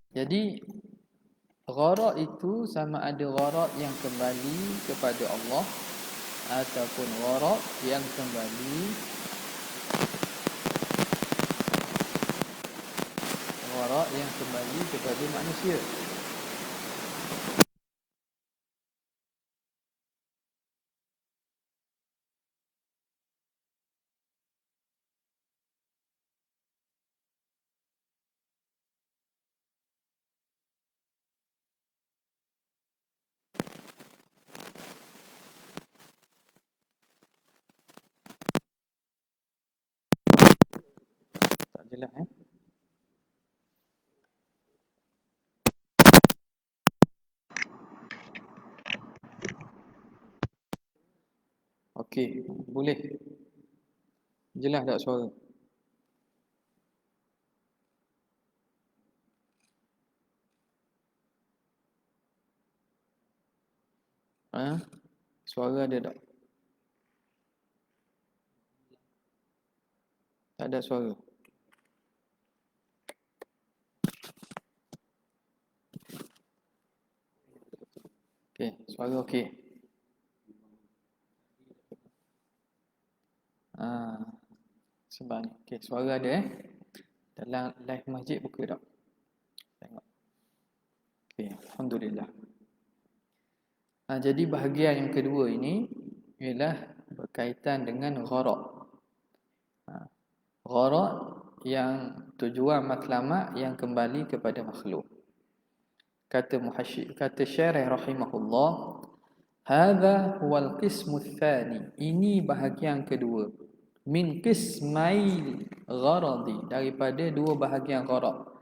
Jadi gharak itu sama ada gharak yang kembali kepada Allah ataupun gharak yang kembali kepada manusia. Tak jelas Okey, boleh. Jelas tak suara? Ha? Suara ada tak? Tak ada suara. Okey, suara okey. Ah, sebab ni. Okey, suara ada Dalam live masjid buka tak? Tengok. Okey, alhamdulillah. Jadi bahagian yang kedua ini ialah berkaitan dengan gharak. Gharak yang tujuan matlamat yang kembali kepada makhluk. Kata syarih rahimahullah, hadza huwal qismu tsani. Ini bahagian kedua. Min qismail gharadi, daripada dua bahagian gharak.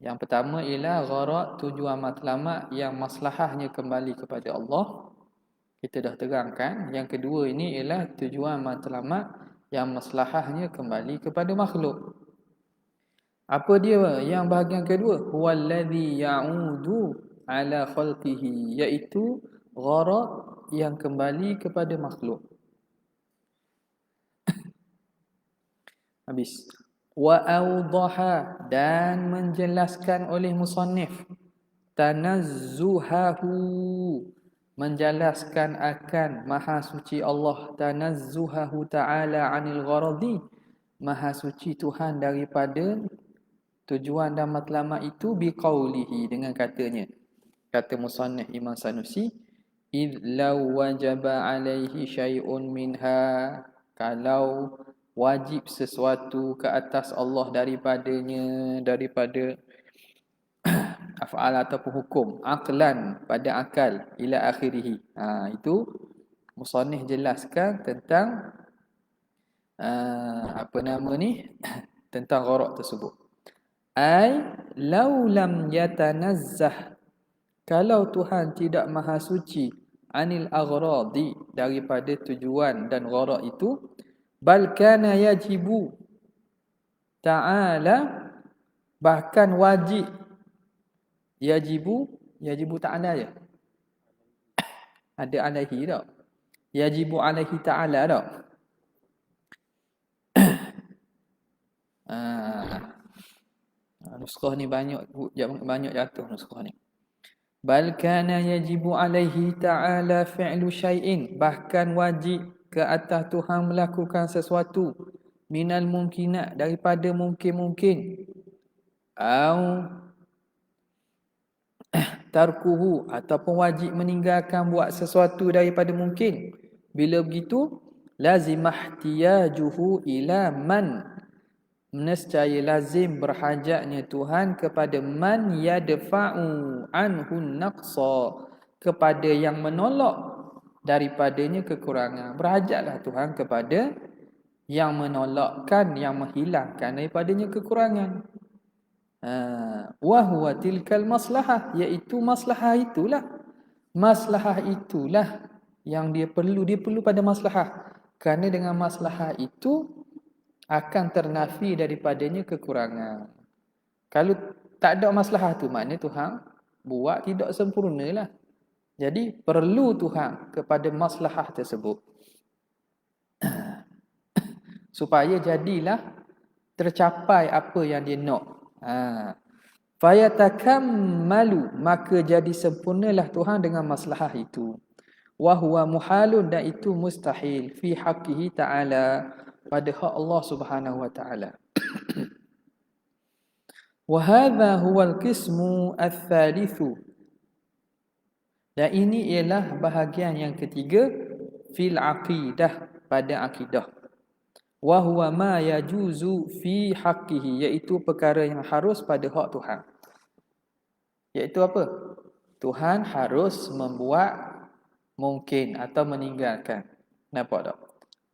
Yang pertama ialah gharak tujuan matlamat yang maslahahnya kembali kepada Allah. Kita dah terangkan. Yang kedua ini ialah tujuan matlamat yang maslahahnya kembali kepada makhluk. Apa dia yang bahagian kedua? Huwallazi ya'udu ala khalqihi, iaitu gharak yang kembali kepada makhluk. Habis. Wa awdaha, dan menjelaskan oleh musannif, tanazzuhahu, menjelaskan akan maha suci Allah, tanazzuhahu ta'ala 'anil gharadi, maha suci Tuhan daripada tujuan dan matlamat itu, biqaulihi, dengan katanya. Kata musannif Imam Sanusi, id law wajaba alaihi syai'un minha, kalau wajib sesuatu ke atas Allah daripada af'al ataupun hukum, aqlan, pada akal, ila akhirih. Itu musannif jelaskan tentang apa nama ni tentang gharak tersebut. Ai law lam yatanazzah, kalau Tuhan tidak maha suci, anil aghradi, daripada tujuan dan gharak itu, bal kana yajibu ta'ala, bahkan wajib, yajibu ta'ala je, ada alaihi tak? Yajibu alaihi ta'ala tak? Nuskah ni banyak jatuh nuskah ni. Bal kana yajibu alaihi ta'ala fi'lu syai'in, bahkan wajib ke atas Tuhan melakukan sesuatu, minal mumkinat, daripada mungkin-mungkin, au tarkuhu, ataupun wajib meninggalkan buat sesuatu daripada mungkin. Bila begitu, lazimah tiyajuhu ila man, nescaya lazim berhajatnya Tuhan kepada man yadfa'u anhu naqsa, kepada yang menolak daripadanya kekurangan. Berhajatlah Tuhan kepada yang menolakkan, yang menghilangkan daripadanya kekurangan. Wa huwa tilkal maslahah, iaitu maslahah itulah yang dia perlu pada maslahah, kerana dengan maslahah itu akan ternafi daripadanya kekurangan. Kalau tak ada maslahah tu, maknanya Tuhan buat tidak sempurnalah. Jadi perlu Tuhan kepada maslahah tersebut supaya jadilah tercapai apa yang dia nak. Fayatakammalu, maka jadi sempurnalah Tuhan dengan maslahah itu. Wa huwa muhalun, dan itu mustahil fi haqqihi ta'ala, pada hak Allah Subhanahu wa taala. Wa hadha huwal qismu ats-tsalitsu, dan ini ialah bahagian yang ketiga fil aqidah, pada akidah. Wa huwa ma yajuzu fi haqqihi, iaitu perkara yang harus pada hak Tuhan. Iaitu apa? Tuhan harus membuat mungkin atau meninggalkan. Nampak tak?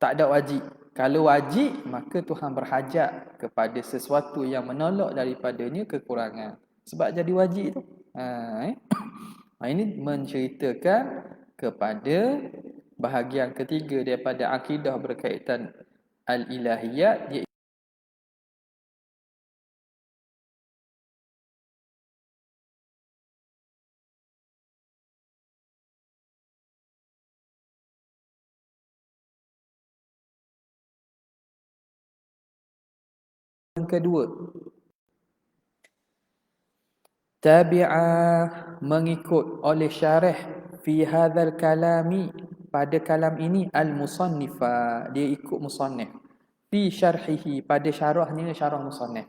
Tak ada wajib. Kalau wajib, maka Tuhan berhajat kepada sesuatu yang menolak daripadanya kekurangan. Sebab jadi wajib tu. Ini menceritakan kepada bahagian ketiga daripada akidah berkaitan al-ilahiyat, iaitu yang kedua. Tabi'ah, mengikut oleh syarah fi hadzal kalami, pada kalam ini, al-musannifa, dia ikut musannif, fi syarhihi, pada syarahnya, syarah musannif.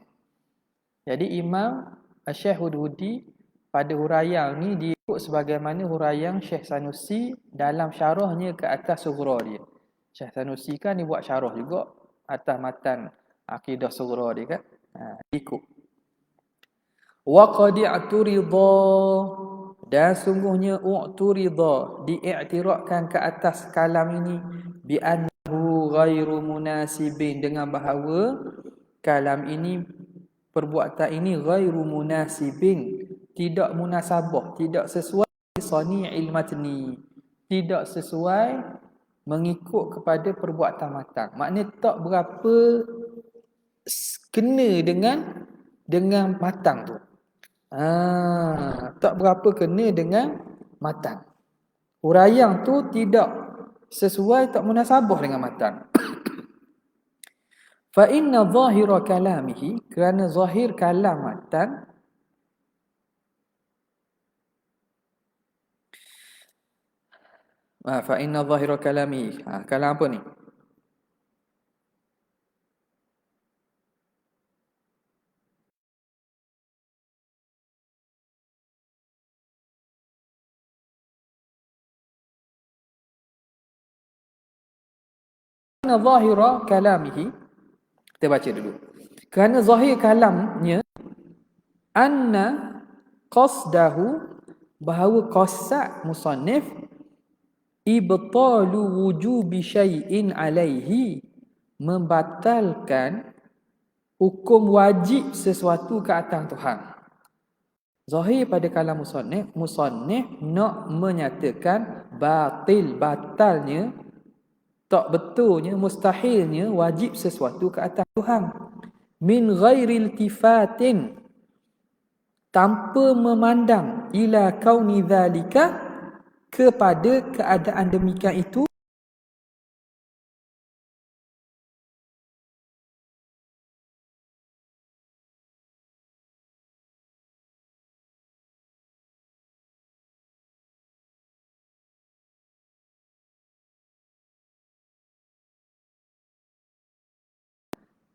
Jadi Imam Syekh Hudhudi pada huraian ni dia ikut sebagaimana huraian Syekh Sanusi dalam syarahnya ke atas Sughra dia. Syekh Sanusi kan dia buat syarah juga atas matan Akidah Sughra dia kan. Ikut. Wa qad i'turida, dan sungguhnya i'turida, diiktirafkan ke atas kalam ini, bi annahu ghairu munasibin, dengan bahawa kalam ini, perbuatan ini ghairu munasibin, tidak munasabah, tidak sesuai sani'il matni, tidak sesuai mengikut kepada perbuatan matan. Maknanya tak berapa kena dengan matan tu. Tak berapa kena dengan matan. Huraian tu tidak sesuai, tak munasabah dengan matan. Fa inna zahira kalamihi, kerana zahir kalam matan, fa inna zahira kalamihi, kalam apa ni? Kerana zahira kalamihi, kita baca dulu. Kerana zahir kalamnya, anna qasdahu, bahawa qasad musannif, ibtalu wujubi syai'in alaihi, membatalkan hukum wajib sesuatu ke atas Tuhan. Zahir pada kalam musannif nak menyatakan batalnya, tak betulnya, mustahilnya wajib sesuatu ke atas Tuhan. Min ghairil tifatin, tanpa memandang, ila kauni dhalika, kepada keadaan demikian itu,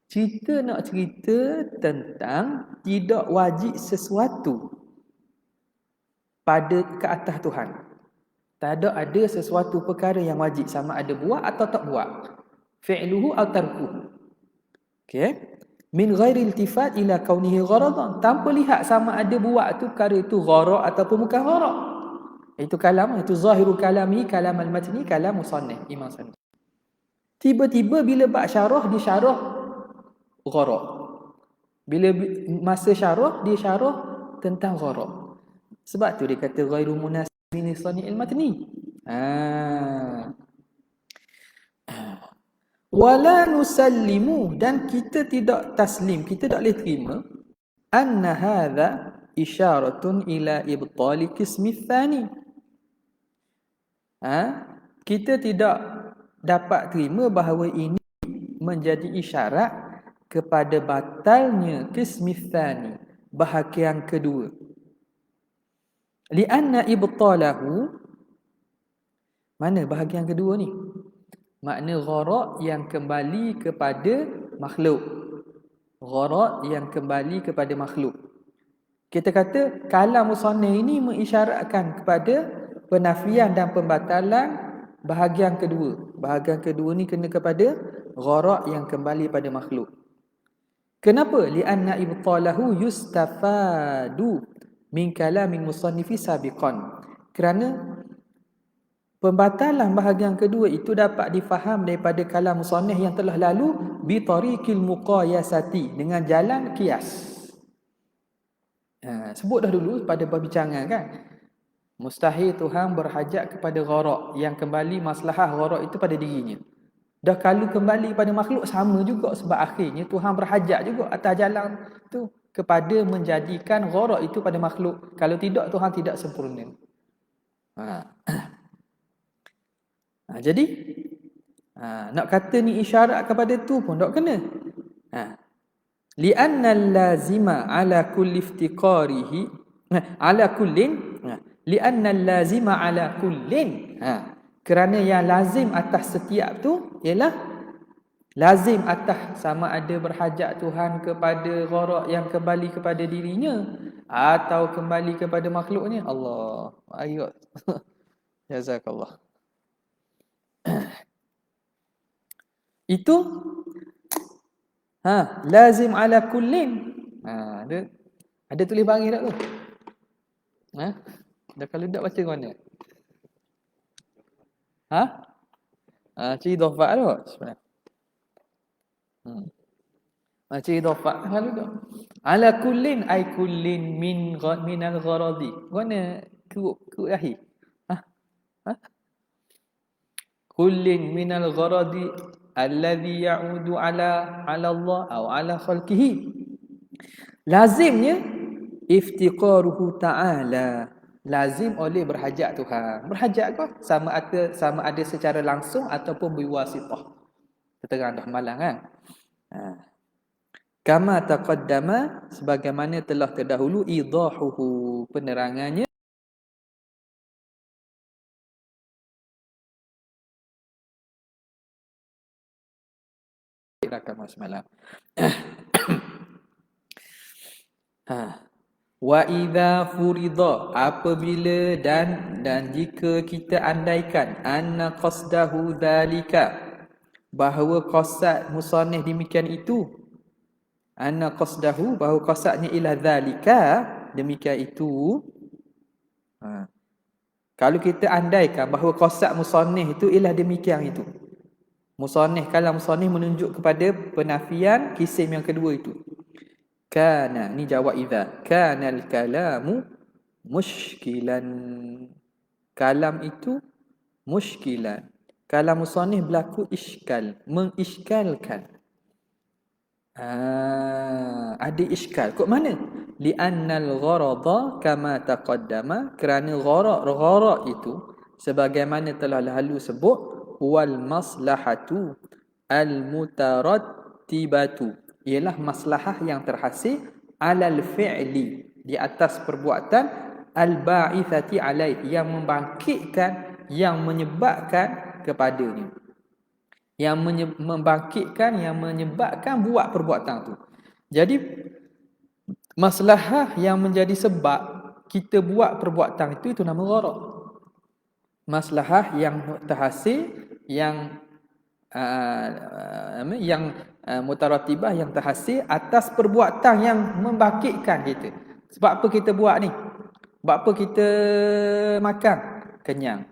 kita nak cerita tentang tidak wajib sesuatu pada ke atas Tuhan. Tak ada sesuatu perkara yang wajib, sama ada buat atau tak buat. Fi'luhu atau tarkuhu. Okey. Min ghairi iltifat ila kaunihi gharadan, tanpa lihat sama ada buat tu perkara itu gharad ataupun bukan gharad. Itu kalam, itu zahirul kalami, kalam al-matni, kalam musannif, Imam Sanusi. Tiba-tiba bila bab syarah, dia syarah gharad. Bila masa syarah, dia syarah tentang gharad. Sebab tu dia kata ghairu munasibin sani'il matni. Wala nusallimu, dan kita tidak taslim, kita tak boleh terima, anna hadha isyaratun ila ibtali qismi tsani. Kita tidak dapat terima bahawa ini menjadi isyarat kepada batalnya qismi tsani, bahagian kedua. Lianna ibtalahu, mana bahagian kedua ni? Makna gharak yang kembali kepada makhluk. Gharak yang kembali kepada makhluk. Kita kata kalam musannif ini mengisyaratkan kepada penafian dan pembatalan bahagian kedua. Bahagian kedua ni kena kepada gharak yang kembali pada makhluk. Kenapa? Lianna ibtalahu yustafadu min kalamin musannifi sabiqan. Kerana pembatalan bahagian kedua itu dapat difaham daripada kalam musannif yang telah lalu bi tariqil muqayasati, dengan jalan kias. Sebut dah dulu pada perbincangan kan. Mustahil Tuhan berhajat kepada gharak, yang kembali maslahah gharak itu pada dirinya. Dah kalau kembali pada makhluk sama juga, sebab akhirnya Tuhan berhajat juga atas jalan tu kepada menjadikan gharak itu pada makhluk. Kalau tidak, Tuhan tidak sempurna. Jadi nak kata ni isyarat kepada tu pun tak kena. Lianna lazima ala kulli iftiqarihi ala kullin, lianna lazima ala kullin, kerana yang lazim atas setiap tu ialah lazim atas sama ada berhajat Tuhan kepada gharak yang kembali kepada dirinya atau kembali kepada makhluknya. Allah, ayat. Jazakallah. Itu lazim ala kullin. Ada tulis baris tak tu? Dah kalau tak baca mana? Ciri dhafat tu sebenarnya. Ciri dhafat kalau tak. Ala kullin ay kullin minal gharadi. Mana kuruk akhir? Kullin minal gharadi alladhi ya'udu ala Allah atau ala khalqihi. Lazimnya iftiqaruhu ta'ala, lazim oleh berhajat Tuhan. Berhajat kau sama ada secara langsung ataupun biwasitah. Terang dah malang kan. Kama taqaddama, sebagaimana telah terdahulu idahuhu, penerangannya. Rakaman semalam. Wa idza furida, apabila dan jika kita andaikan anna qasdahu dzalika, bahawa qasad musannif demikian itu, anna qasdahu, bahawa qasadnya ila dzalika, demikian itu. Kalau kita andaikan bahawa qasad musannif itu ialah demikian itu, musannif, kalam musannif menunjuk kepada penafian kisim yang kedua itu. Kana, ni jawab idza. Kana al-kalamu mushkilan. Kalam itu mushkilan. Kalam musannif berlaku iskal, mengiskalkan. Ada iskal. Kok mana? Li'annal gharada kama taqaddama, kerana gharak itu sebagaimana telah lalu sebut, wal maslahatu al mutarattibatu, ialah maslahah yang terhasil alal fi'li, di atas perbuatan, al ba'ithati alaih, yang membangkitkan, yang menyebabkan kepadanya, yang membangkitkan, yang menyebabkan buat perbuatan tu. Jadi maslahah yang menjadi sebab kita buat perbuatan itu nama gharak. Maslahah yang terhasil, yang mutaratibah, yang terhasil atas perbuatan yang membangkitkan kita. Sebab apa kita buat ni? Sebab apa kita makan? Kenyang.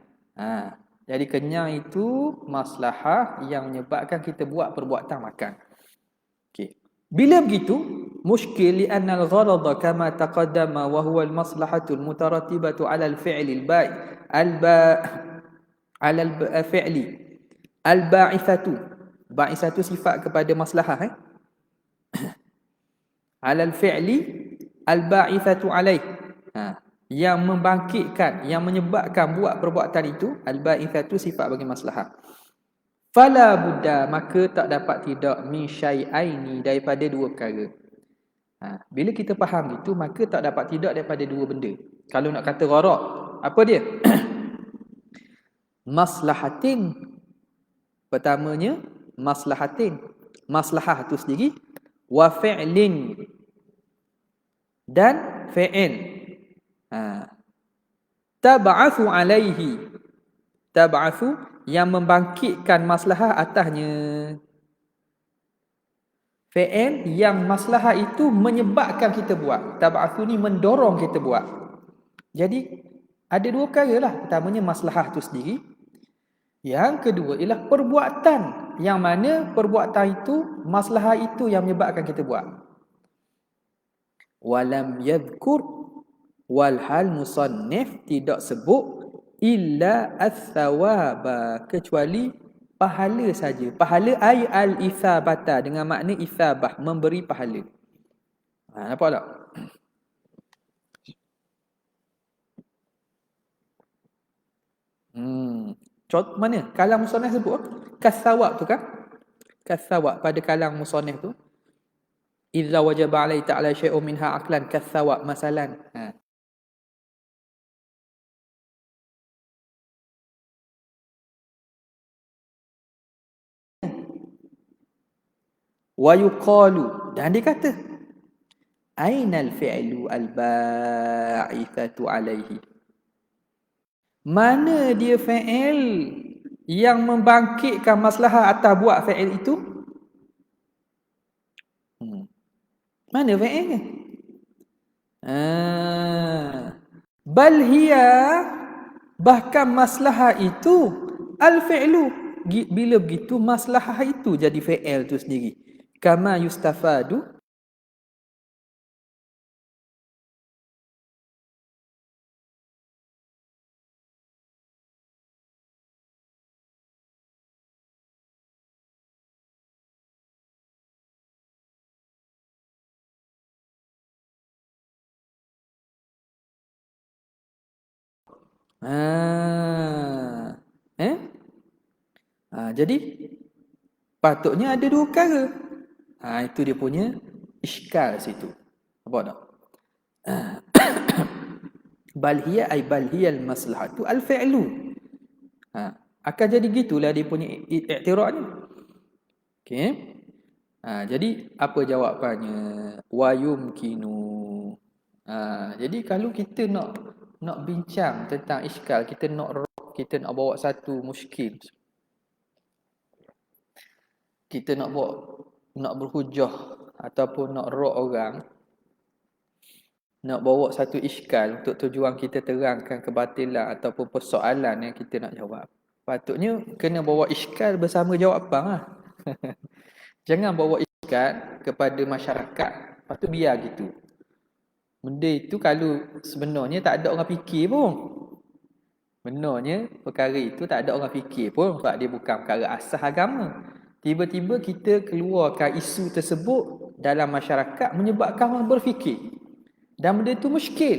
Jadi kenyang itu maslahah yang menyebabkan kita buat perbuatan makan. Okey. Bila begitu, mushkil li'anna al-gharada kama taqaddama wa huwa al-maslahatu al-mutaratibatu 'ala al-fi'li al-fi'li al-ba'ithatu. Ba'ithatu sifat kepada maslahah, 'ala al-fi'li al-ba'ithatu 'alaih. Yang membangkitkan, yang menyebabkan buat perbuatan itu, al-ba'ithatu sifat bagi maslahah. Fala budda, maka tak dapat tidak min syai'aini, daripada dua perkara. Bila kita faham itu, maka tak dapat tidak daripada dua benda. Kalau nak kata gharak, apa dia? Maslahatin. Pertamanya, maslahatin. Maslahah itu sendiri. Wa fi'lin. Dan fi'il. Tab'athu alaihi. Tab'athu yang membangkitkan maslahah atasnya. Fi'il yang maslahah itu menyebabkan kita buat. Tab'athu ni mendorong kita buat. Jadi ada dua perkara lah. Pertamanya maslahah itu sendiri. Yang kedua ialah perbuatan. Yang mana perbuatan itu, maslahah itu yang menyebabkan kita buat. Walam yadhkur walhal musannif tidak sebut illa ath-thawaba, kecuali pahala saja. Pahala ay al-ithabata, dengan makna ithabah, memberi pahala. Nampak tak? Contoh mana? Kalam musannif sebut kasawab tu kan? Kasawab pada kalam musannif tu. Idza wajaba alai ta'ala syai'un minha aqlan kasawab masalan. Wa yuqalu, dan dia kata ainal fi'lu al-ba'ithatu alaihi, mana dia fi'il yang membangkitkan maslahah atas buat fi'il itu? Mana fi'ilnya? Bal hiya, bahkan maslahah itu al-fi'lu, bila begitu maslahah itu jadi fi'il tu sendiri. Kama yustafadu, jadi patutnya ada dua perkara. Itu dia punya iskal situ. Apa tak? Bal hiya ay bal hiyal maslahatu al fi'lu. Akan jadi gitulah dia punya iktirafnya. Okey. Jadi apa jawapannya? Wa yumkinu. Jadi kalau kita nak bincang tentang iskal, kita nak bawa satu muskil, kita nak berhujah ataupun nak orang, nak bawa satu iskal untuk tujuan kita terangkan kebatilan ataupun persoalan yang kita nak jawab, patutnya kena bawa iskal bersama jawapan lah. Jangan bawa iskal kepada masyarakat, patut biar gitu. Benda itu kalau sebenarnya tak ada orang fikir pun. Benarnya perkara itu tak ada orang fikir pun, sebab dia bukan perkara asas agama. Tiba-tiba kita keluarkan isu tersebut dalam masyarakat menyebabkan orang berfikir. Dan benda itu muskil,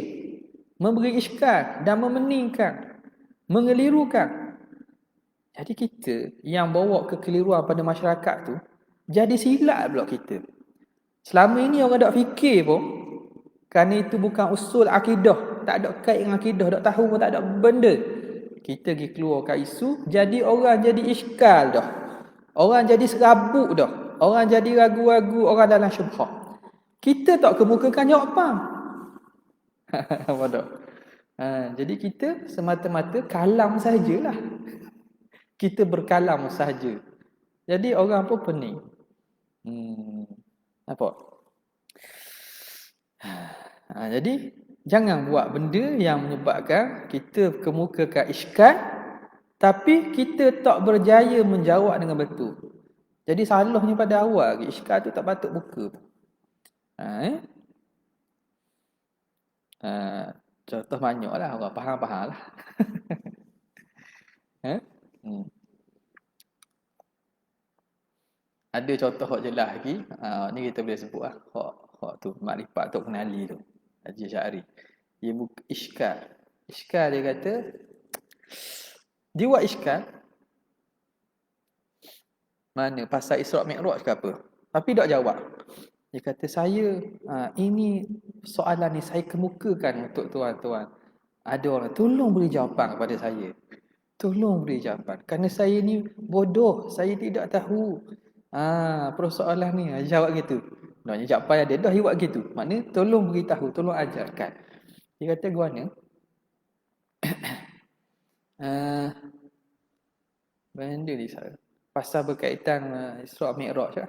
memberi iskal dan memeningkan, mengelirukan. Jadi kita yang bawa kekeliruan pada masyarakat tu, jadi silap pula kita. Selama ini orang tak fikir pun, kerana itu bukan usul akidah, tak ada kait dengan akidah, tak tahu pun tak ada benda. Kita pergi keluarkan isu, jadi orang jadi iskal dah. Orang jadi serabut dah. Orang jadi ragu-ragu, orang dalam syubhah. Kita tak kemukakan jawapan. Apa tak? Jadi kita semata-mata kalam sajalah. Kita berkalam sahaja. Jadi orang pun pening. Apa? Jadi jangan buat benda yang menyebabkan kita kemukakan iskal, tapi kita tak berjaya menjawab dengan betul. Jadi salahnya pada awal, iskal tu tak patut buka. Contoh banyaklah, orang faham-faham lah. Ada contoh hak jelas lagi. Ni kita boleh sebut lah. Hak tu, makrifat tu kenali tu. Haji Syari. Dia buka iskal. Iskal dia kata, dia buat iskal. Mana? Pasal Isra' Mi'raj ke apa? Tapi tak jawab. Dia kata saya ini soalan ni saya kemukakan untuk tuan-tuan. Ada orang tolong beri jawapan kepada saya. Tolong beri jawapan. Kerana saya ni bodoh, saya tidak tahu. Persoalan ni jawab gitu. Maknanya jawapan ada dah buat gitu. Maknanya tolong beritahu, tolong ajarkan. Dia kata gua mana? Benda ni saya. Pasal berkaitan Isra' Mi'raj lah.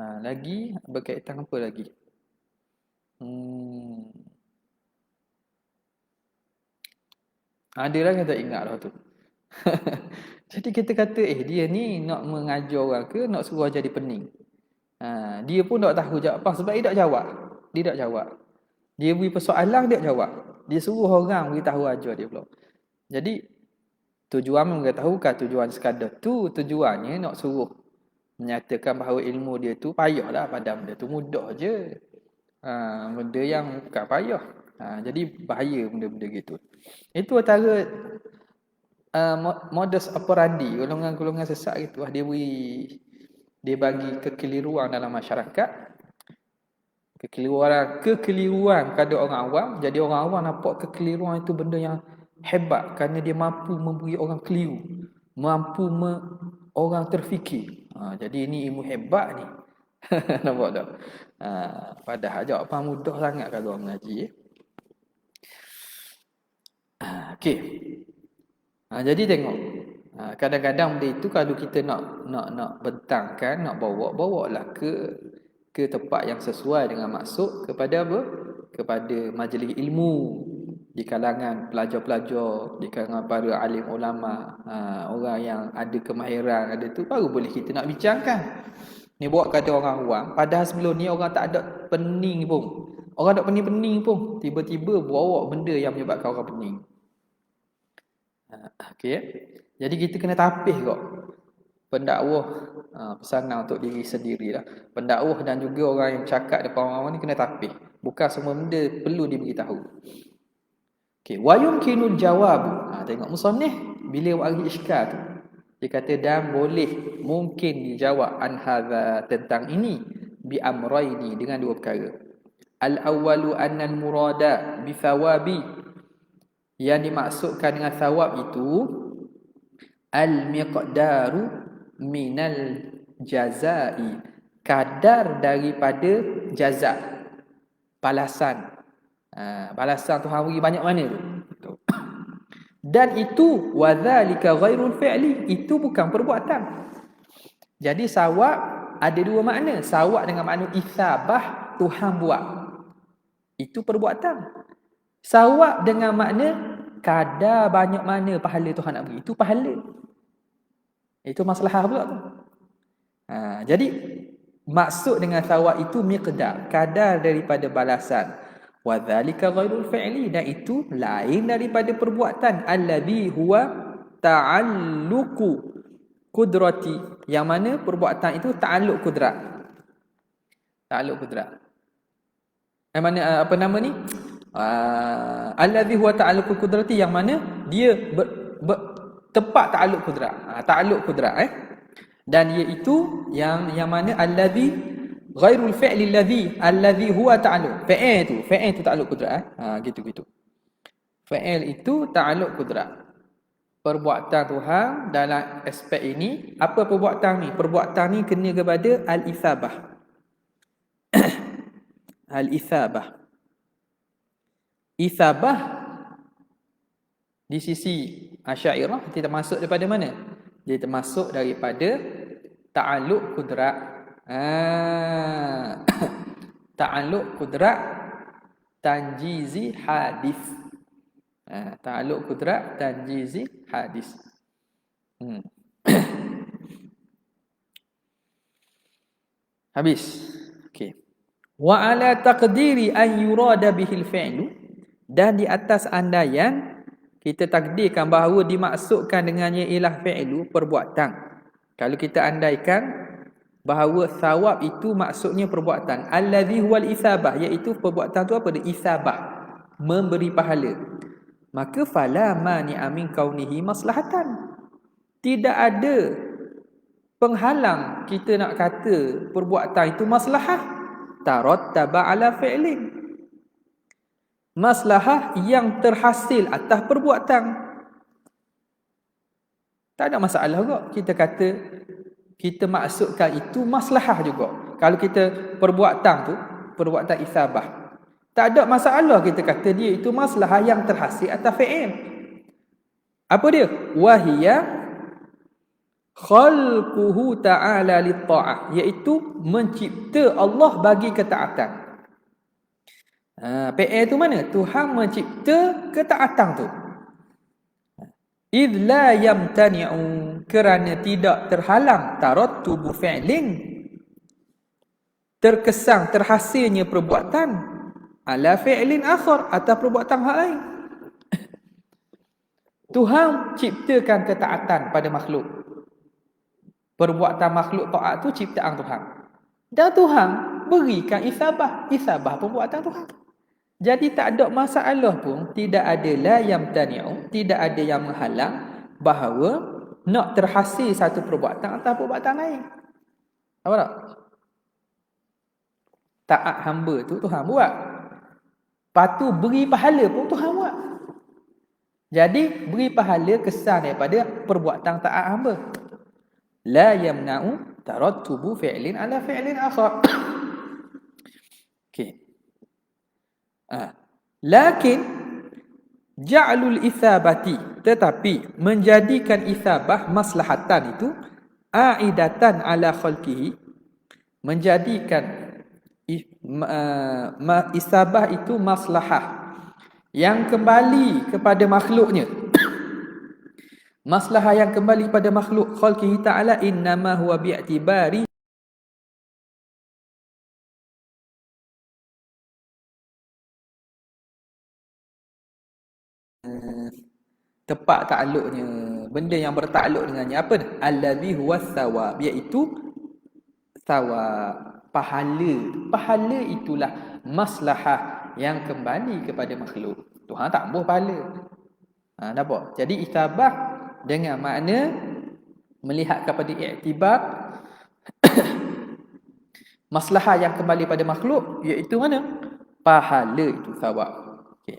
Lagi berkaitan apa lagi? Ada lah yang tak ingat lah tu. Jadi kita kata dia ni nak mengajar orang ke nak suruh jadi pening. Dia pun tak tahu jawapan sebab dia tak jawab. Dia tak jawab. Dia beri persoalan dia tak jawab. Dia suruh orang beritahu ajar dia pula. Jadi tujuan mengetahukan tujuan sekadar tu, tujuannya nak suruh menyatakan bahawa ilmu dia tu payahlah pada benda tu, mudah je. Benda yang bukan payah. Jadi bahaya benda-benda gitu. Itu antara modus operandi golongan-golongan sesat gitu. Dia bagi kekeliruan dalam masyarakat. Kekeliruan pada orang awam. Jadi orang awam nampak kekeliruan itu benda yang hebat kerana dia mampu memberi orang keliru, mampu orang terfikir. Jadi ini ilmu hebat ni. Nampak tak? Padahal jawapan mudah sangat kalau orang mengaji. Okey. Jadi tengok. Kadang-kadang benda itu kalau kita nak bentangkan, nak bawalah ke tempat yang sesuai dengan maksud kepada apa? Kepada majlis ilmu di kalangan pelajar-pelajar, di kalangan para alim ulama, orang yang ada kemahiran, ada tu baru boleh kita nak bincangkan. Ni buat kata orang awam, padahal sebelum ni orang tak ada pening pun. Orang tak pening-pening pun, tiba-tiba bawa benda yang menyebabkan orang pening. Okey. Jadi kita kena tapih kok. Pendakwah pesanan untuk diri sendirilah. Pendakwah dan juga orang yang cakap depan orang ni kena tapih. Bukan semua benda perlu diberitahu. Okey, wa yumkinul jawab. Tengok musannif bila bagi iskal tu. Dia kata dan boleh mungkin dijawab an hadza tentang ini bi amrayni dengan dua perkara. Al awwalu anna al murada bi thawabi, yang dimaksudkan dengan thawab itu al miqdaru minal jazai, kadar daripada jaza, balasan. Balasan Tuhan beri banyak mana tu. Dan itu wadzalika ghairul fi'li, itu bukan perbuatan. Jadi sawab ada dua makna. Sawab dengan makna isabah, Tuhan buat. Itu perbuatan. Sawab dengan makna kadar banyak mana pahala Tuhan nak beri. Itu pahala. Itu masalah pula tu. Jadi maksud dengan sawab itu miqdar, kadar daripada balasan. Wa dzalika ghairul fi'li, dan itu lain daripada perbuatan. Allazi huwa ta'alluqu qudrati, yang mana perbuatan itu ta'alluq kudrat. Ta'alluq kudrat. Yang mana apa nama ni? Allazi huwa ta'alluq qudrati, yang mana dia tepat ta'alluq kudrat. Ta'alluq kudrat dan iaitu yang mana allazi ghairul fi'li allazi huwa ta'alluq. Fa'il tu ta'alluq kudrat. Gitu. Fa'il itu ta'alluq kudrat. Perbuatan Tuhan dalam aspek ini, apa perbuatan ni? Perbuatan ni kena kepada al-ithabah. Al-ithabah. Ithabah di sisi Asy'ariyah dia termasuk daripada mana? Dia termasuk daripada ta'alluq kudrat. Ta'alluq kudrat tanjizi hadis. Ta'alluq kudrat tanjizi hadis. Habis. Okey. Wa ala taqdiri an yurada bihil fi'lu, dan di atas andaian kita takdirkan bahawa dimaksudkan dengannya ialah fi'lu, perbuatan. Kalau kita andaikan bahawa thawab itu maksudnya perbuatan, allazi huwal isabah, iaitu perbuatan tu apa dia? Isabah, memberi pahala. Maka fala mani'a min kaunihi maslahatan, tidak ada penghalang kita nak kata perbuatan itu maslahah. tarattaba ala fi'lin. Maslahah yang terhasil atas perbuatan. Tak ada masalah kok kita kata kita maksudkan itu maslahah juga. Kalau kita perbuatan isabah, tak ada masalah kita kata dia itu maslahah yang terhasil atas fi'il. Apa dia? Wahiya khalquhu ta'ala lit-ta'ah, iaitu mencipta Allah bagi ketaatan. PA tu mana? Tuhan mencipta ketaatan tu. Idh la yamtani'u, kerana tidak terhalang tarattubu fi'lin, terkesan terhasilnya perbuatan ala fi'lin akhar, atas perbuatan hal lain. Tuhan ciptakan ketaatan pada makhluk. Perbuatan makhluk taat tu ciptaan Tuhan. Dan Tuhan berikan isabah perbuatan Tuhan. Jadi tak ada masalah pun, tidak ada la yamtani'u, tidak ada yang menghalang bahawa nak terhasil satu perbuatan atas perbuatan lain. Apa tak? Taat hamba tu Tuhan buat. Patu beri pahala pun Tuhan buat. Jadi beri pahala kesan daripada perbuatan taat hamba. La yamna'u tarattubu fi'lin ala fi'lin akhar. Okey. Lakin ja'lul isabati, tetapi menjadikan isabah maslahatan itu aidatan ala khalqihi, menjadikan isabah itu maslahah yang kembali kepada makhluknya. Maslahah yang kembali pada makhluk khalqihi ta'ala innama huwa bi'tibari tepat takluknya, benda yang bertakluk dengannya apa? Allazi huwa thawab, iaitu thawab, pahala itulah maslahah yang kembali kepada makhluk. Tuhan tak ambuh pahala. Nampak? Jadi isabah dengan makna melihat kepada iktibar maslahah yang kembali pada makhluk, iaitu mana? Pahala itu, thawab. Okey.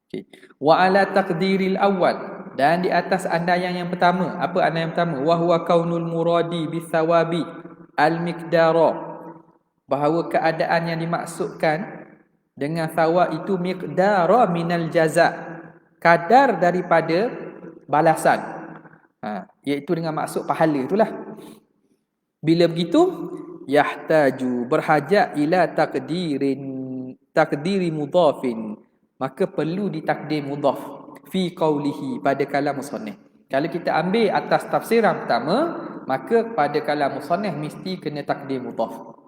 Okay. Wa ala taqdiril awal, dan di atas andaian yang pertama. Apa andaian yang pertama? Wa huwa kaunul muradi bisawabi al-miqdara, bahawa keadaan yang dimaksudkan dengan thawab itu miqdara minal jaza, kadar daripada balasan. Iaitu dengan maksud pahala itulah. Bila begitu, yahtaju, berhajat ila takdiri mudhafin, maka perlu ditakdir mudhaf fi qawlihi, pada kalam musannif. Kalau kita ambil atas tafsiran pertama, maka pada kalam musannif mesti kena takdir mudhaf.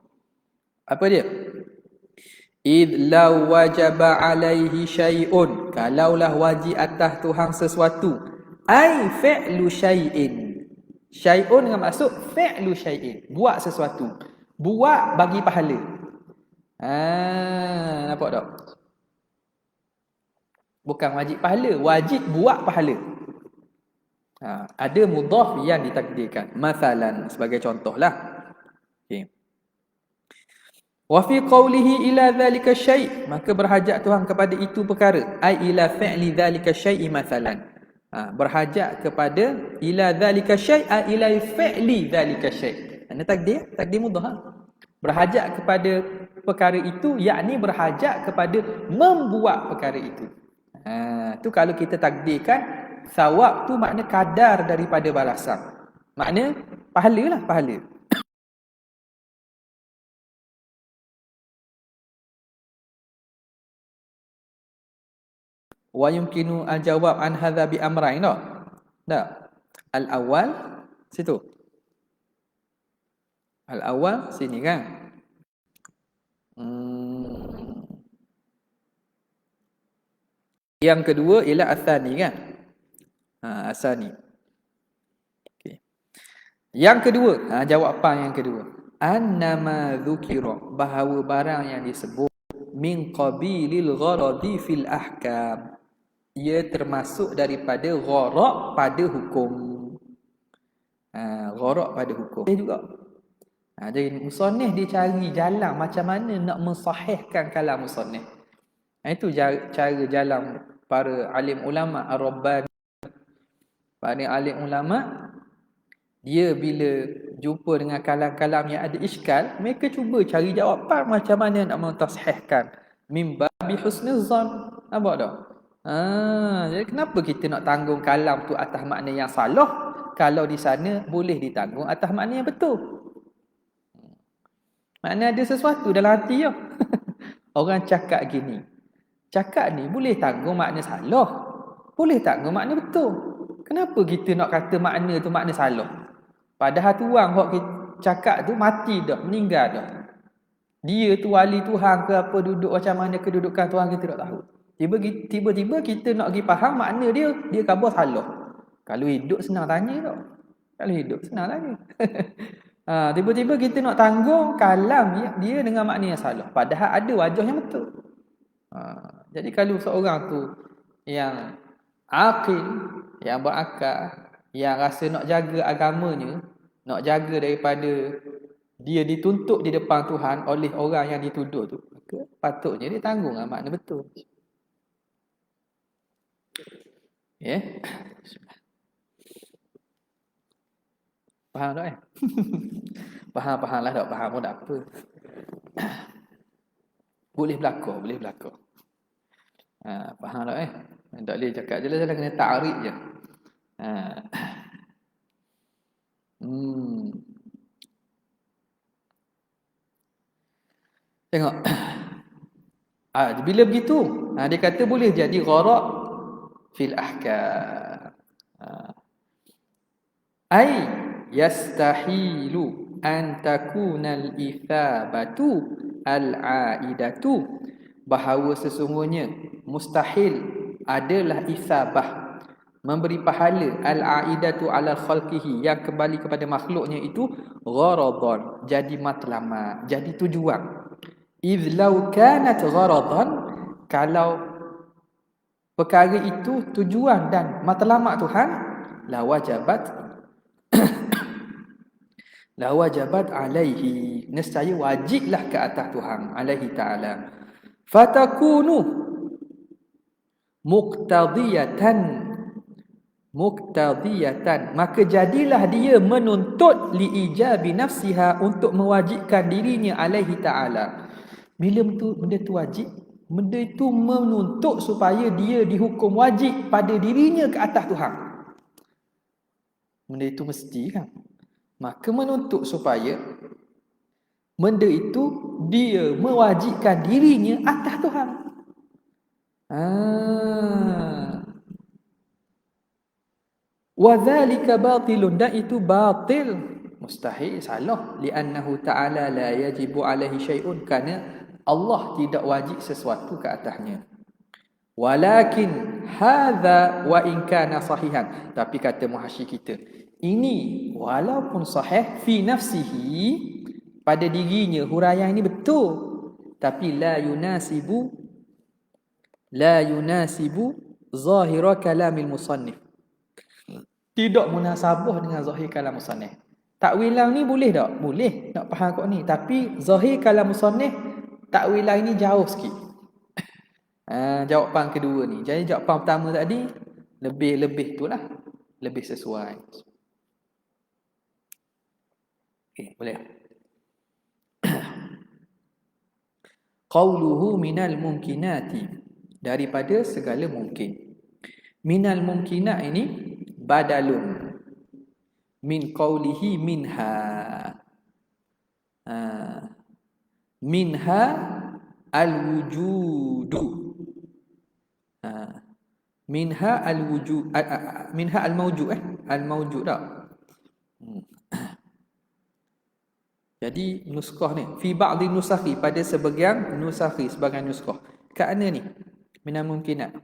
Apa dia? Id law wajaba alaihi syai'un, kalaulah wajib atas Tuhan sesuatu, ai fi'lu syai'in. Syai'un dengan maksud fi'lu syai'in, buat sesuatu, buat bagi pahala. Nampak tak? Bukan wajib pahala, wajib buat pahala. Ada mudhaf yang ditakdirkan. Masalan, sebagai contohlah. Okay. Wa fi qawlihi ila dhalika syai', maka berhajat Tuhan kepada itu perkara. Ai ila fi'li dhalika syai'i masalan. Berhajat kepada ila dhalika syai', ai ila fi'li dhalika syai'. Ana takdir mudhaf. Berhajat kepada perkara itu, yakni berhajat kepada membuat perkara itu. Tu kalau kita takdirkan thawab tu makna kadar daripada balasan. Makna pahala lah, pahala. Wa yumkinu al-jawab an hadha bi amrayn. Tak? Al-awwal situ. Al-awwal sini kan? Yang kedua ialah asani kan? Asani. Okay. Yang kedua, jawapan yang kedua. Annama dzukira, bahawa barang yang disebut min qabilil gharadi fil ahkam, ia termasuk daripada gharak pada hukum. Gharak pada hukum. Juga. Jadi musannif dia cari jalan macam mana nak mensahihkan kalam musannif. Itu cara jalan para alim ulama ar-rabbani. Para alim ulama dia bila jumpa dengan kalam-kalam yang ada iskal, mereka cuba cari jawapan macam mana nak mentasihkan min babi husnuzan. Nampak tak? Jadi kenapa kita nak tanggung kalam tu atas makna yang salah kalau di sana boleh ditanggung atas makna yang betul? Makna ada sesuatu dalam hati ya. Orang cakap gini. Cakap ni boleh tanggung makna salah. Boleh tanggung makna betul. Kenapa kita nak kata makna tu makna salah? Padahal tuang hok kita cakap tu mati dah, meninggal dah. Dia tu wali Tuhan ke apa, duduk macam mana kedudukan Tuhan kita tak tahu. Tiba-tiba kita nak pergi faham makna dia khabar salah. Kalau hidup senang tanya tak? Kalau hidup senang tanya. Tiba-tiba kita nak tanggung kalam dia dengan makna yang salah. Padahal ada wajah yang betul. Jadi kalau seorang tu yang aqil, yang berakal, yang rasa nak jaga agamanya, nak jaga daripada dia dituntut di depan Tuhan oleh orang yang dituduh tu, maka patutnya dia tanggung makna betul. Ya. Faham tak Faham lah tak faham pun tak apa. Boleh berlaku. Faham tak Tak boleh cakap je lah, kena ta'rif je. Tengok. Bila begitu, dia kata boleh jadi gharaq fil ahkam. Ai yastahilu an takuna al-ithabatu al-aidatu, bahawa sesungguhnya mustahil adalah isabah, memberi pahala, al-aidatu ala khalqihi, yang kembali kepada makhluknya itu, gharadan, jadi matlamat, jadi tujuan. Idh law kanat gharadan, kalau perkara itu tujuan dan matlamat Tuhan, la wajabat alaihi, nescaya wajiblah ke atas Tuhan alaihi ta'ala, fatakunu muqtadiyatan, maka jadilah dia menuntut liijabi nafsiha, untuk mewajibkan dirinya alaihi ta'ala. Bila benda tu wajib, benda itu menuntut supaya dia dihukum wajib pada dirinya ke atas Tuhan. Benda itu mesti kan? Maka menuntut supaya benda itu dia mewajibkan dirinya atas Tuhan. Wa dzalika batilun, dan itu batil, mustahil, salah, li'annahu ta'ala la yajibu alaihi syai'un, kerana Allah tidak wajib sesuatu ke atasnya. Walakin hadza wa in kana sahihan, tapi kata muhasyi kita, ini walaupun sahih fi nafsihi, pada dirinya huraian ini betul, tapi la yunasibu zahira kalamil musannif, tidak munasabah dengan zahir kalam musannif. Takwilan ni boleh tak? Boleh nak faham kau ni, tapi zahir kalam musannif, takwilan ini jauh sikit. Jawapan kedua ni. Jadi jawapan pertama tadi lebih tu lah, lebih sesuai. Okey, boleh. Qauluhu minal mumkinati, daripada segala mungkin. Minal mumkinat ini badalun min qawlihi minha. Minha al-wujudu. Minha al-wujud, minha al-mawjud, al-mawjud tak? Jadi nuskah ni fi ba'dhi nusakhi, pada sebagian nusakhi, sebagian nuskah. Kat mana ni? Minal mumkinat.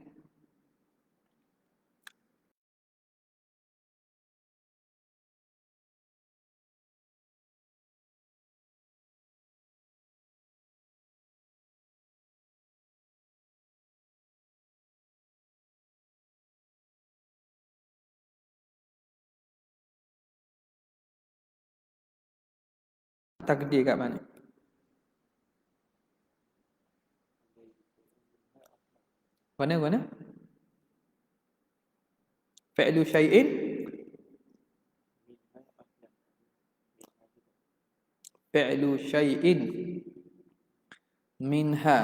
takdir kat mana? Mana? Fi'lu syai'in minha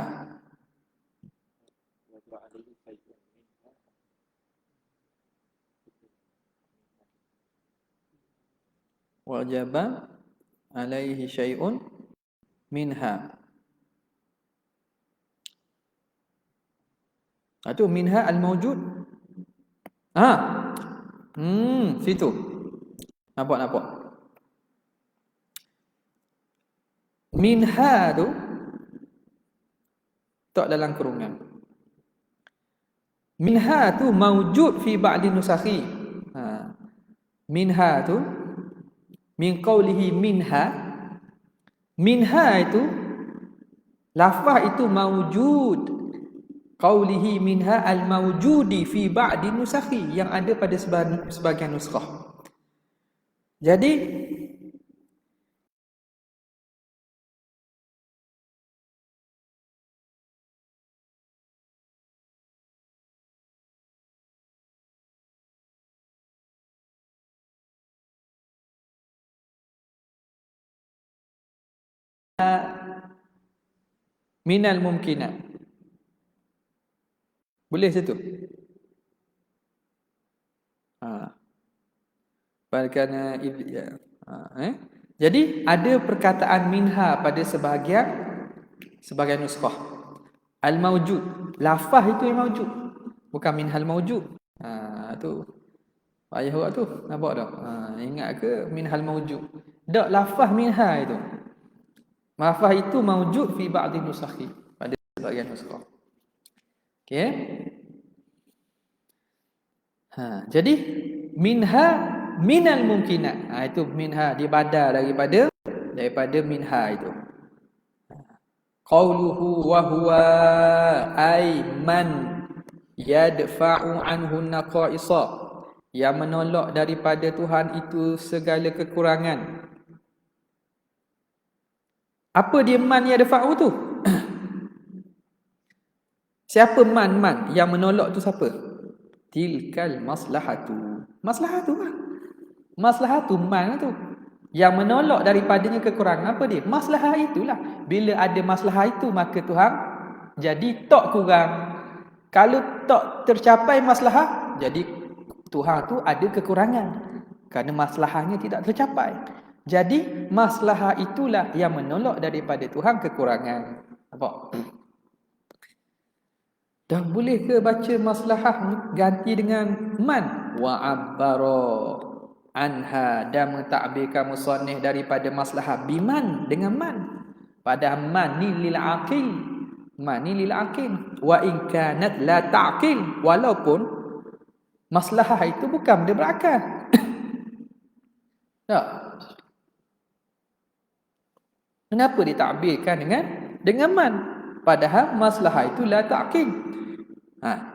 wajaba alaihi syai'un minha. Itu minha al-mawjud. Situ. Nampak. Minha tu tak dalam kurungan. Minha tu mawjud fi ba'di nusakhi. Minha tu min qawlihi minha itu lafaz itu mawjud. Qawlihi minha al-mawjudi fi ba'di nusakhi, yang ada pada sebagian nuskhah. Jadi minal mumkinat. Boleh situ? Balkana ya. Jadi ada perkataan minha pada sebagian nuskhah. Al-mawjud, lafaz itu yang mawjud, bukan minhal mawjud. Tu ayah awak tu nampak tak? Ingat ke minhal mawjud? Tak, lafaz minha itu. Lafaz itu mawjud fi ba'di nusakhi, pada sebagian nuskhah. Okey. Jadi minha minal mumkinat. Itu minha dibadal daripada minha itu. Qauluhu wa huwa ay man yadfa'u anhu naqaisa, yang menolak daripada Tuhan itu segala kekurangan. Apa dia man yadfa'u tu? Siapa man yang menolak tu siapa? Tilkal maslahatu. Maslahatu kan? Maslahatu man tu. Yang menolak daripadanya kekurangan, apa dia? Maslahah itulah. Bila ada maslahah itu, maka Tuhan jadi tak kurang. Kalau tak tercapai maslahah, jadi Tuhan tu ada kekurangan, kerana maslahahnya tidak tercapai. Jadi maslahah itulah yang menolak daripada Tuhan kekurangan. Nampak? Dan boleh ke baca maslahah ganti dengan man? Wa'abbara anha, dan mentakbirkan musannif daripada maslahah biman dengan man. Padahal man ni lil aqil. Man ni lil aqil. Wa in kanat la ta'qil, walaupun maslahah itu bukan benda berakal. Tak. Kenapa ditakbirkan dengan man? Padahal maslahah itu la ta'qil.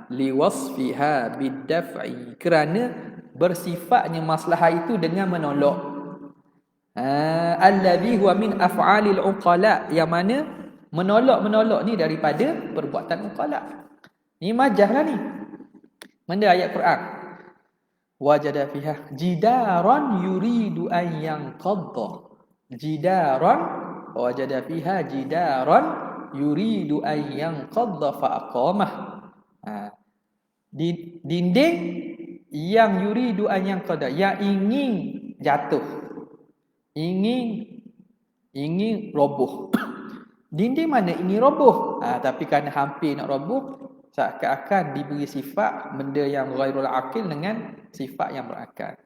Liwasfiha bidaf'i, kerana bersifatnya maslahah itu dengan menolak. Alladhi huwa min af'alil uqala, yang mana menolak ni daripada perbuatan uqala. Ni majah lah ni. Mana ayat Quran? Wajada fiha jidaran yuridu an yanqadha. Jidaran, wajada fiha jidaran yuridu an yanqadha fa aqamah. Dinding yang yuridu an yanqadha, yang ingin jatuh, ingin roboh. Dinding mana ingin roboh, tapi kerana hampir nak roboh, seakan-akan diberi sifat benda yang ghairul aqil dengan sifat yang berakal.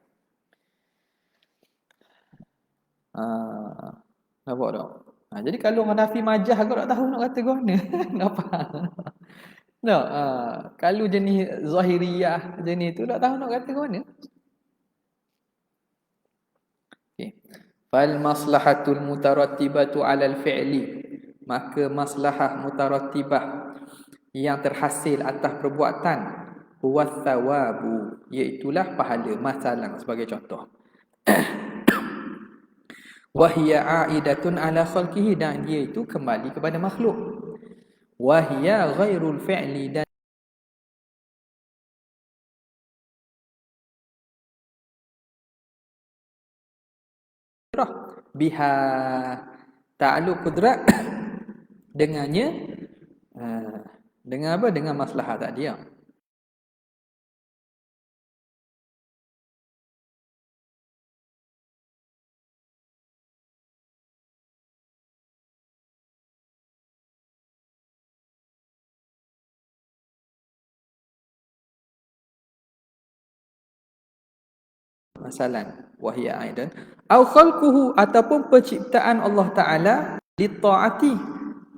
Nampak tak? Jadi kalau orang nafi majah, aku tak tahu nak kata ke mana. Tak faham. No, kalau jenis zahiriyah jenis tu tak tahu nak kata ke mana. Okey. Fal maslahatul mutarattibatu 'alal fi'li, maka maslahah mutarattibah yang terhasil atas perbuatan, huwa thawabu, iaitulah pahala. Masalah sebagai contoh. Wahia aidatun ala khalqihi, dan dia itu kembali kepada makhluk. Wahia ghairul fi'li, dan biha ta'alluq qudrat dengannya, dengan apa? Dengan maslahah tadi ya. Masalan, wahia aidan au khalquhu, ataupun penciptaan Allah Taala li taati,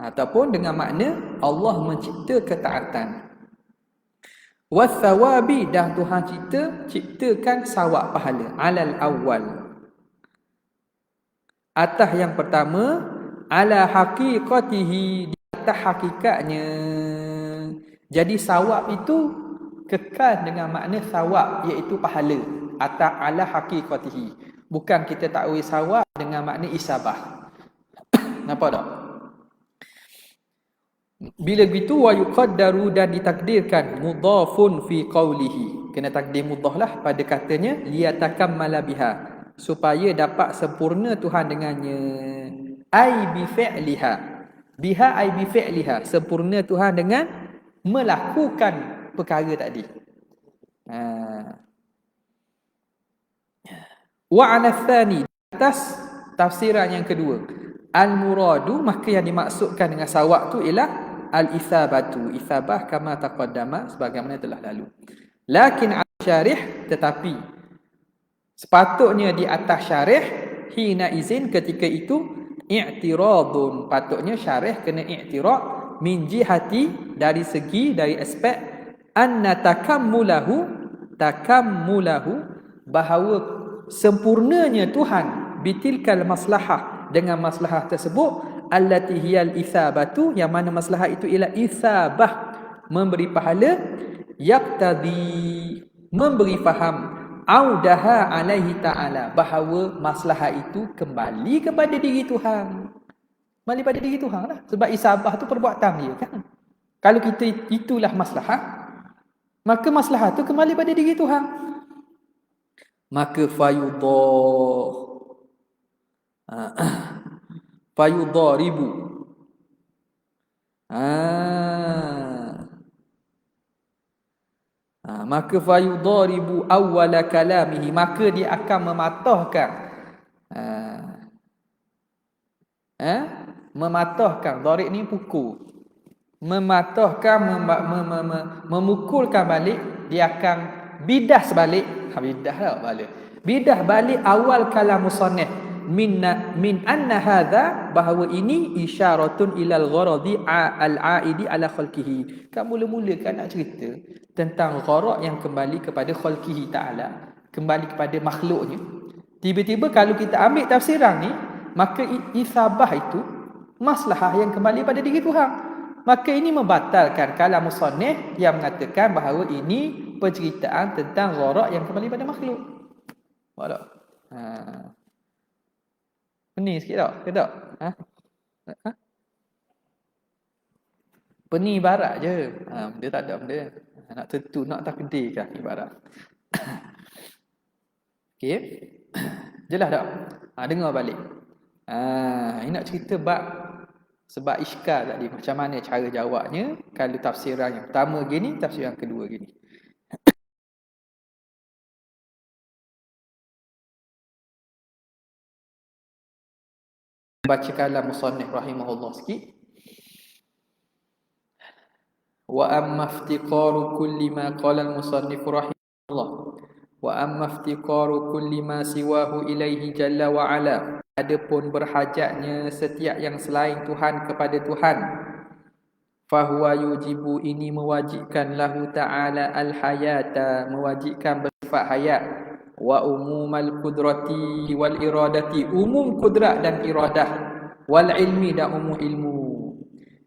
ataupun dengan makna Allah mencipta ketaatan. Wathawabi, dan Tuhan ciptakan sawab pahala alal awal, atas yang pertama, ala haqiqatihi, di atas hakikatnya. Jadi sawab itu kekal dengan makna sawab, iaitu pahala, atas ala haqiqatihi. Bukan kita takwil sawab dengan makna isabah. Nampak tak? Bila begitu, wa yuqaddaru, dan ditakdirkan mudhafun fi qawlihi, kena takdir mudhaf lah pada katanya, liyatakammala biha, supaya dapat sempurna Tuhan dengannya. Ai bi fi'liha, biha ai bi fi'liha, sempurna Tuhan dengan melakukan perkara tadi. Wa 'ala tsani, atas tafsiran yang kedua, al-muradu, maka yang dimaksudkan dengan sawab tu ialah al-isabatu, isabah, kama taqaddama, sebagaimana telah lalu. Lakin al-syarih, tetapi sepatutnya di atas syarih, hina izin, ketika itu, i'tiradun, patutnya syarih kena i'tirad, min jihati, dari segi, dari aspek, anna takammulahu, bahawa sempurnanya Tuhan, bitilkal maslahah, dengan maslahah tersebut, allati hiyal isabatu, yang mana maslahah itu ialah isabah, memberi pahala, yaqtadi, memberi faham, audaha alaihi ta'ala, bahawa maslahah itu kembali kepada diri Tuhan. Kembali pada diri Tuhan lah. Sebab isabah tu perbuatan dia kan. Kalau kita itulah maslahah, maka maslahah tu kembali pada diri Tuhan. Maka fayudharibu, maka fayudharibu awwala kalamihi, maka dia akan mematahkan, mematahkan, dharib ni pukul, mematahkan, memukulkan balik, dia akan bidah balik, bidah lah balik, bidah balik awal kalam musannif min anna hadha, bahawa ini isyaratun ilal gharadi al-aidi ala khalqihi. Kan mula-mula kan nak cerita tentang gharad yang kembali kepada khalqihi ta'ala, kembali kepada makhluknya. Tiba-tiba kalau kita ambil tafsiran ni, maka isabah itu maslahah yang kembali pada diri Tuhan. Maka ini membatalkan kalam musannif yang mengatakan bahawa ini penceritaan tentang gharad yang kembali pada makhluk. Nampak tak? Pening sikit tak? Ke tak? Pening ibarat je. Dia tak ada benda. Nak tentu, nak takdirkan ibarat. Okey. Jelas tak? Dengar balik. Ini nak cerita sebab iskal tadi, macam mana cara jawabnya kalau tafsiran yang pertama gini, tafsiran yang kedua gini. Baca kalam musannif rahimahullah sikit. Wa amma iftiqaru kulli ma qala al-musannif rahimahullah, wa amma iftiqaru kulli ma siwahu ilaihi jalla wa ala, adapun berhajatnya setiap yang selain Tuhan kepada Tuhan, fahuwa yujibu, ini mewajibkan lahu ta'ala al-hayata, mewajibkan bersifat hayat, wa umumal qudrati wal iradati, umum kudrat dan iradah, wal ilmi, dan umum ilmu.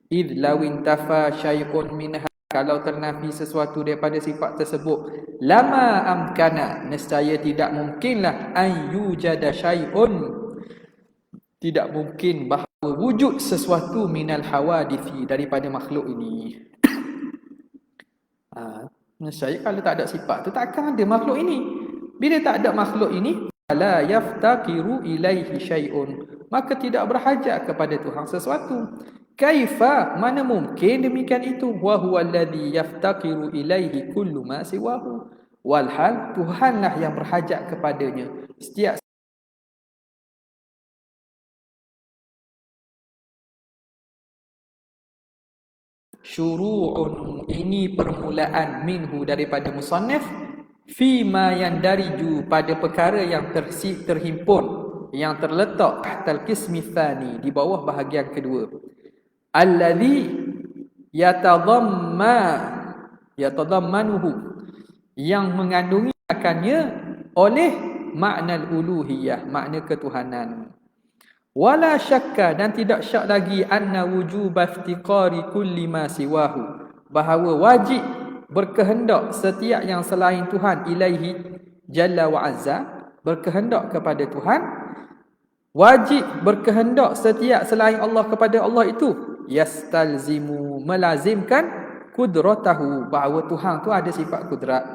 Idh law intafa syai'un minha, kalau ternafi sesuatu daripada sifat tersebut, lama amkana, nescaya tidak mungkinlah an yujada syai'un, Tidak mungkin bahawa wujud sesuatu minal hawadithi daripada makhluk ini. Saya kalau tak ada sifat tu takkan ada makhluk ini. Bila tak ada makhluk ini, la yaftakiru ilaihi syai'un, maka tidak berhajat kepada Tuhan sesuatu. Kaifa, mana mungkin demikian itu? Wa huwa alladhi yaftakiru ilaihi kullu ma siwahu. Walhal Tuhanlah yang berhajat kepadanya setiap syuru'un, ini permulaan minhu daripada musannif, fima yang dariju, pada perkara yang terhimpun, yang terletak tahtal qismi tsani, di bawah bahagian kedua, alladhi yatadammanuhu, yang mengandungi akannya oleh makna uluhiyah, makna ketuhanan. Wala syakka, dan tidak syak lagi, anna wujuba iftiqari kulli ma siwahu, bahawa wajib berkehendak setiap yang selain Tuhan, ilaihi jalla wa azza, berkehendak kepada Tuhan, wajib berkehendak setiap selain Allah kepada Allah itu, yastalzimu, melazimkan, kudratahu, bahawa Tuhan tu ada sifat kudrat.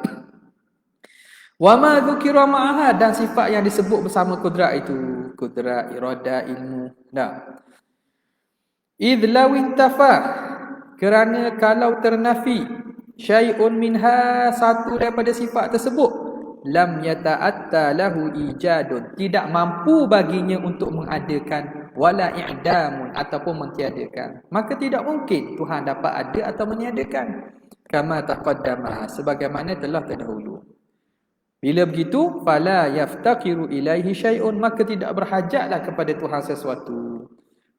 Wa ma dzukira ma'aha, dan sifat yang disebut bersama kudrat itu, kudrat, irada, ilmu. Idh law intafa, kerana kalau ternafi, syai'un minha, satu daripada sifat tersebut, lam yata'atta lahu ijadun, tidak mampu baginya untuk mengadakan, wala i'damun, ataupun mentiadakan, maka tidak mungkin Tuhan dapat ada atau meniadakan. Kama taqaddama, sebagaimana telah terdahulu. Bila begitu, fala yaftakiru ilaihi syai'un, maka tidak berhajatlah kepada Tuhan sesuatu.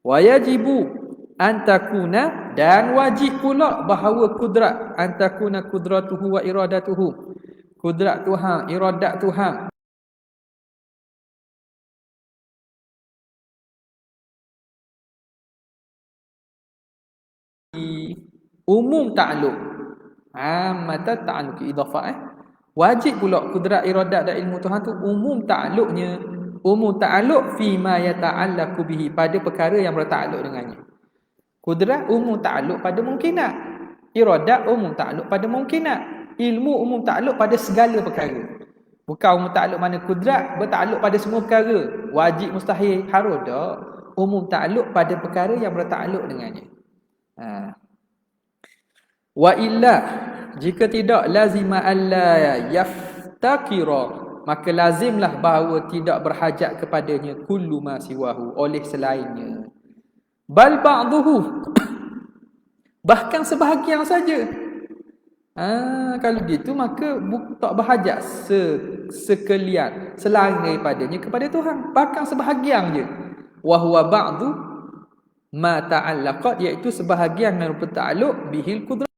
Wa yajibu an takuna, dan wajib pula bahawa kudrat, an takuna kudratuhu wa iradatuhu, kudrat Tuhan, iradat Tuhan, umum ta'alluq, mata ta'alluq idafah, wajib pula kudrat, iradat dan ilmu Tuhan tu umum ta'alluqnya, umum ta'alluq fima yata'allaqu bihi, pada perkara yang berta'alluq dengannya. Kudrat umum ta'alluq pada mungkinat, iradat umum ta'alluq pada mungkinat, ilmu umum ta'alluq pada segala perkara. Bukan umum ta'alluq mana kudrat berta'alluq pada semua perkara, wajib, mustahil, harus tak. Umum ta'alluq pada perkara yang berta'alluq dengannya. Wa illa, jika tidak, lazima alla yaftakira, maka lazimlah bahawa tidak berhajat kepadanya kullu ma siwahu, oleh selainnya. Bal ba'duhu, bahkan sebahagian saja. Kalau gitu maka tak berhajat sekalian selain daripadanya kepada Tuhan, bahkan sebahagian je. Wa huwa ba'du ma ta'allaqat, iaitu sebahagian yang berta'alluq bihil qudrat,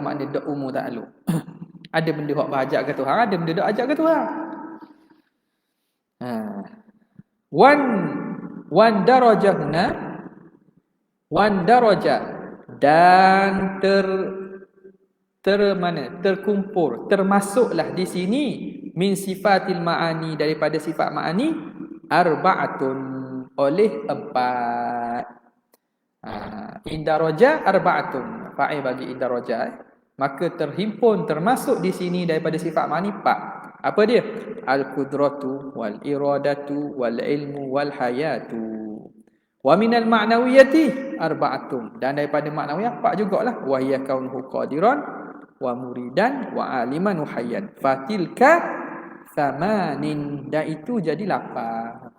makna dak umum ta'alluq. Ada benda hak berhajat ke Tuhan, ada benda dak ajak ke Tuhan. Wan daraja huna, wan daraja, dan terkumpul, termasuklah di sini, min sifatil ma'ani, daripada sifat ma'ani, arba'atun, oleh 4. Indaraja arba'atun, fa'il bagi indaraja, maka terhimpun, termasuk di sini daripada sifat ma'ani 4. Apa dia? Al-qudratu wal iradatu wal ilmu wal hayatu. Wa minal ma'nawiyati arba'atun, dan daripada ma'nawiyah 4 jugalah. Wa hiya kaunuhu qadiran wa muridan wa aliman wa hayyan. Fatilka thamanin, dan itu jadi 8.